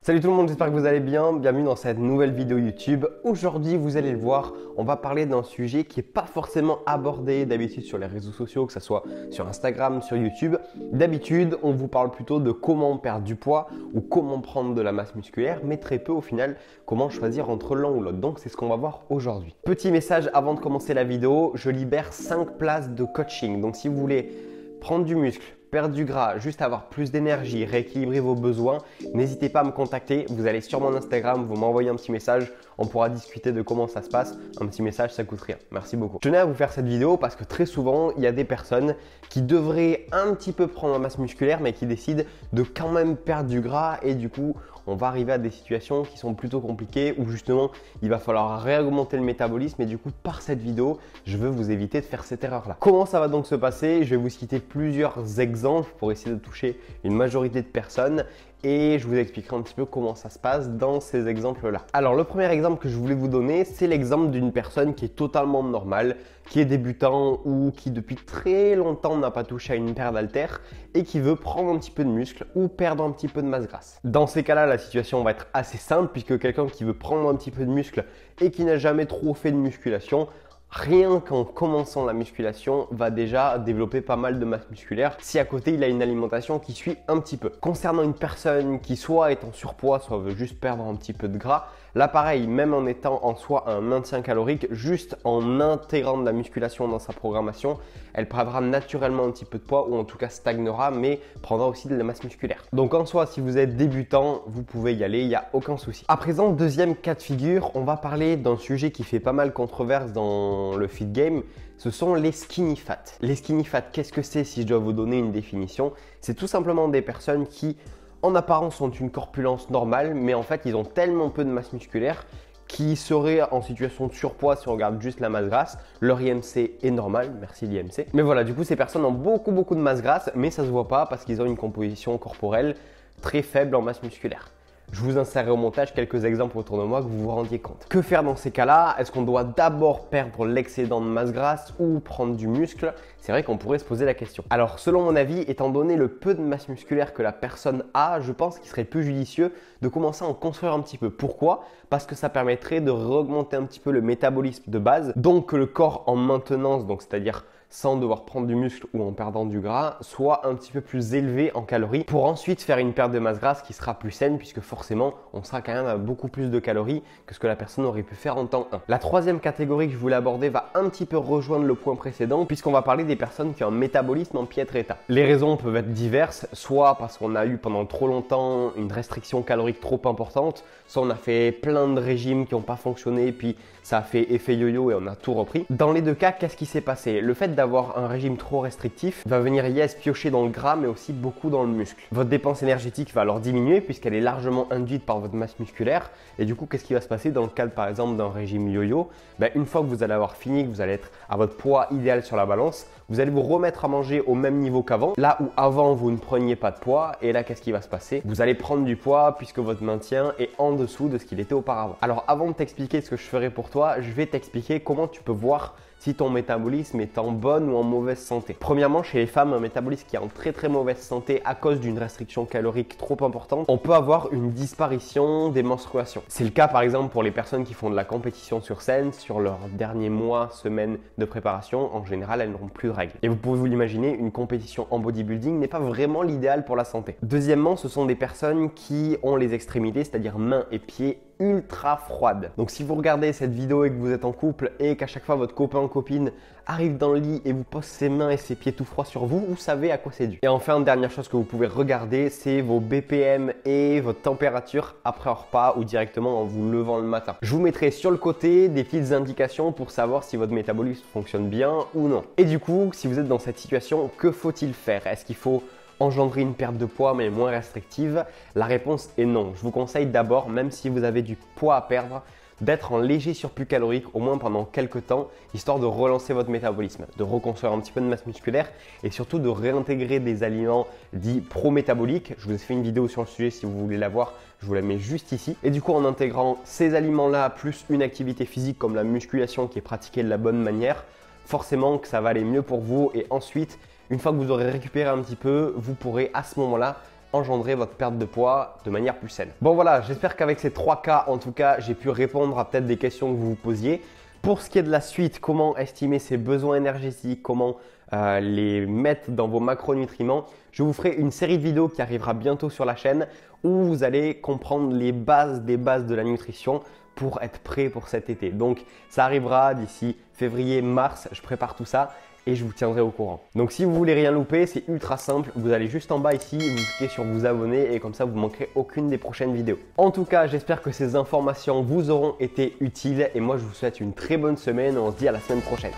Salut tout le monde, j'espère que vous allez bien. Bienvenue dans cette nouvelle vidéo YouTube. Aujourd'hui, vous allez le voir, on va parler d'un sujet qui n'est pas forcément abordé d'habitude sur les réseaux sociaux, que ce soit sur Instagram, sur YouTube. D'habitude, on vous parle plutôt de comment perdre du poids ou comment prendre de la masse musculaire, mais très peu au final, comment choisir entre l'un ou l'autre. Donc, c'est ce qu'on va voir aujourd'hui. Petit message avant de commencer la vidéo, je libère 5 places de coaching. Donc, si vous voulez prendre du muscle, perdre du gras, juste avoir plus d'énergie, rééquilibrer vos besoins, n'hésitez pas à me contacter. Vous allez sur mon Instagram, vous m'envoyez un petit message, on pourra discuter de comment ça se passe. Un petit message, ça coûte rien. Merci beaucoup. Je tenais à vous faire cette vidéo parce que très souvent, il y a des personnes qui devraient un petit peu prendre en masse musculaire, mais qui décident de quand même perdre du gras et du coup, on va arriver à des situations qui sont plutôt compliquées où justement, il va falloir réaugmenter le métabolisme et du coup, par cette vidéo, je veux vous éviter de faire cette erreur-là. Comment ça va donc se passer? Je vais vous citer plusieurs exemples pour essayer de toucher une majorité de personnes et je vous expliquerai un petit peu comment ça se passe dans ces exemples-là. Alors, le premier exemple que je voulais vous donner, c'est l'exemple d'une personne qui est totalement normale, qui est débutant ou qui depuis très longtemps n'a pas touché à une paire d'haltères et qui veut prendre un petit peu de muscle ou perdre un petit peu de masse grasse. Dans ces cas-là, la situation va être assez simple puisque quelqu'un qui veut prendre un petit peu de muscle et qui n'a jamais trop fait de musculation, rien qu'en commençant la musculation, va déjà développer pas mal de masse musculaire si à côté il a une alimentation qui suit un petit peu. Concernant une personne qui soit est en surpoids, soit veut juste perdre un petit peu de gras, là pareil, même en étant en soi un maintien calorique, juste en intégrant de la musculation dans sa programmation, elle prendra naturellement un petit peu de poids ou en tout cas stagnera, mais prendra aussi de la masse musculaire. Donc en soi, si vous êtes débutant, vous pouvez y aller, il n'y a aucun souci. À présent, deuxième cas de figure, on va parler d'un sujet qui fait pas mal controverse dans le fit game, ce sont les skinny fat. Les skinny fat, qu'est-ce que c'est si je dois vous donner une définition? C'est tout simplement des personnes qui, en apparence, ont une corpulence normale, mais en fait, ils ont tellement peu de masse musculaire qui seraient en situation de surpoids si on regarde juste la masse grasse. Leur IMC est normal, merci l'IMC. Mais voilà, du coup, ces personnes ont beaucoup de masse grasse, mais ça se voit pas parce qu'ils ont une composition corporelle très faible en masse musculaire. Je vous insérerai au montage quelques exemples autour de moi que vous vous rendiez compte. Que faire dans ces cas-là? Est-ce qu'on doit d'abord perdre l'excédent de masse grasse ou prendre du muscle? C'est vrai qu'on pourrait se poser la question. Alors, selon mon avis, étant donné le peu de masse musculaire que la personne a, je pense qu'il serait plus judicieux de commencer à en construire un petit peu. Pourquoi? Parce que ça permettrait de réaugmenter un petit peu le métabolisme de base, donc que le corps en maintenance, donc c'est-à-dire sans devoir prendre du muscle ou en perdant du gras, soit un petit peu plus élevé en calories pour ensuite faire une perte de masse grasse qui sera plus saine puisque forcément on sera quand même à beaucoup plus de calories que ce que la personne aurait pu faire en temps 1. La troisième catégorie que je voulais aborder va un petit peu rejoindre le point précédent puisqu'on va parler des personnes qui ont un métabolisme en piètre état. Les raisons peuvent être diverses, soit parce qu'on a eu pendant trop longtemps une restriction calorique trop importante, soit on a fait plein de régimes qui n'ont pas fonctionné puis ça a fait effet yo-yo et on a tout repris. Dans les deux cas, qu'est-ce qui s'est passé? Le fait d'avoir un régime trop restrictif va venir piocher dans le gras mais aussi beaucoup dans le muscle. Votre dépense énergétique va alors diminuer puisqu'elle est largement induite par votre masse musculaire et du coup qu'est-ce qui va se passer dans le cadre par exemple d'un régime yo-yo? Une fois que vous allez avoir fini, que vous allez être à votre poids idéal sur la balance, vous allez vous remettre à manger au même niveau qu'avant, là où avant vous ne preniez pas de poids et là qu'est-ce qui va se passer? Vous allez prendre du poids puisque votre maintien est en dessous de ce qu'il était auparavant. Alors avant de t'expliquer ce que je ferai pour toi, je vais t'expliquer comment tu peux voir si ton métabolisme est en bonne ou en mauvaise santé. Premièrement, chez les femmes, un métabolisme qui est en très mauvaise santé à cause d'une restriction calorique trop importante, on peut avoir une disparition des menstruations. C'est le cas par exemple pour les personnes qui font de la compétition sur scène, sur leurs derniers mois, semaines de préparation, en général elles n'auront plus de règles. Et vous pouvez vous l'imaginer, une compétition en bodybuilding n'est pas vraiment l'idéal pour la santé. Deuxièmement, ce sont des personnes qui ont les extrémités, c'est-à-dire mains et pieds, ultra froide. Donc si vous regardez cette vidéo et que vous êtes en couple et qu'à chaque fois votre copain ou copine arrive dans le lit et vous pose ses mains et ses pieds tout froids sur vous, vous savez à quoi c'est dû. Et enfin, dernière chose que vous pouvez regarder, c'est vos BPM et votre température après un repas ou directement en vous levant le matin. Je vous mettrai sur le côté des petites indications pour savoir si votre métabolisme fonctionne bien ou non. Et du coup, si vous êtes dans cette situation, que faut-il faire? Est-ce qu'il faut engendrer une perte de poids mais moins restrictive? La réponse est non. Je vous conseille d'abord, même si vous avez du poids à perdre, d'être en léger surplus calorique au moins pendant quelques temps, histoire de relancer votre métabolisme, de reconstruire un petit peu de masse musculaire et surtout de réintégrer des aliments dits pro-métaboliques. Je vous ai fait une vidéo sur le sujet si vous voulez la voir, je vous la mets juste ici. Et du coup, en intégrant ces aliments-là plus une activité physique comme la musculation qui est pratiquée de la bonne manière, forcément que ça va aller mieux pour vous et ensuite, une fois que vous aurez récupéré un petit peu, vous pourrez à ce moment-là engendrer votre perte de poids de manière plus saine. Bon voilà, j'espère qu'avec ces 3 cas, en tout cas, j'ai pu répondre à peut-être des questions que vous vous posiez. Pour ce qui est de la suite, comment estimer ses besoins énergétiques, comment les mettre dans vos macronutriments, je vous ferai une série de vidéos qui arrivera bientôt sur la chaîne où vous allez comprendre les bases des bases de la nutrition pour être prêt pour cet été. Donc ça arrivera d'ici février-mars, je prépare tout ça et je vous tiendrai au courant. Donc si vous voulez rien louper, c'est ultra simple, vous allez juste en bas ici, vous cliquez sur vous abonner et comme ça vous ne manquerez aucune des prochaines vidéos. En tout cas, j'espère que ces informations vous auront été utiles et moi je vous souhaite une très bonne semaine, on se dit à la semaine prochaine.